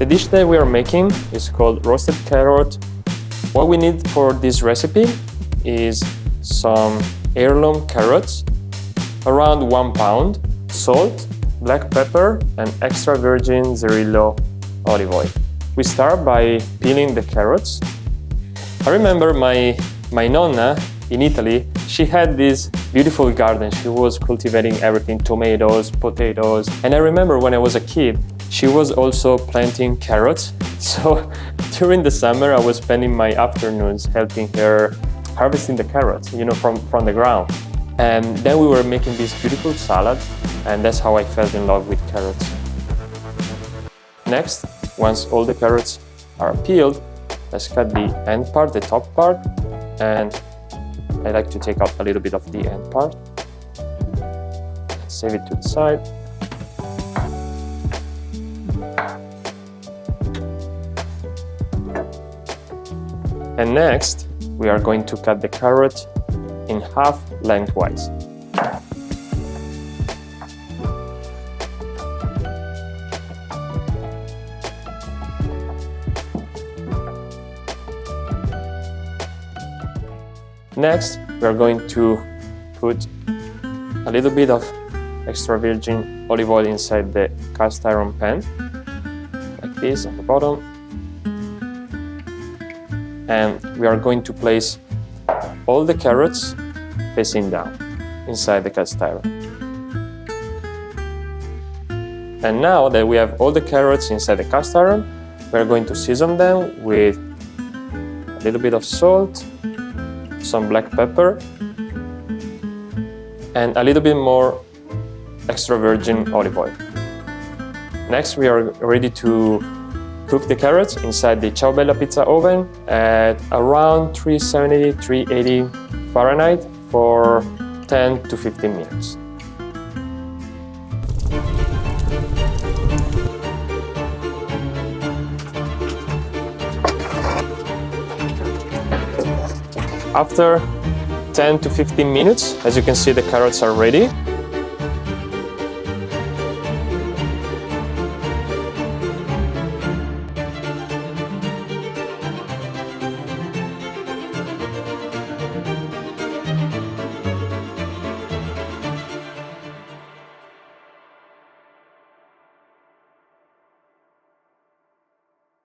The dish that we are making is called roasted carrot. What we need for this recipe is some heirloom carrots, around 1 pound, salt, black pepper, and extra virgin Zerillo olive oil. We start by peeling the carrots. I remember my nonna in Italy, she had this beautiful garden. She was cultivating everything, tomatoes, potatoes. And I remember when I was a kid, she was also planting carrots. So during the summer, I was spending my afternoons helping her harvesting the carrots, you know, from the ground. And then we were making this beautiful salad, and that's how I fell in love with carrots. Next, once all the carrots are peeled, let's cut the end part, the top part, and I like to take out a little bit of the end part. Save it to the side. And next, we are going to cut the carrot in half lengthwise. Next, we are going to put a little bit of extra virgin olive oil inside the cast iron pan, like this at the bottom. And we are going to place all the carrots facing down inside the cast iron. And now that we have all the carrots inside the cast iron, we are going to season them with a little bit of salt, some black pepper, and a little bit more extra virgin olive oil. Next, we are ready to cook the carrots inside the Ciao Bella Pizza Oven at around 370, 380 Fahrenheit for 10 to 15 minutes. After 10 to 15 minutes, as you can see, the carrots are ready.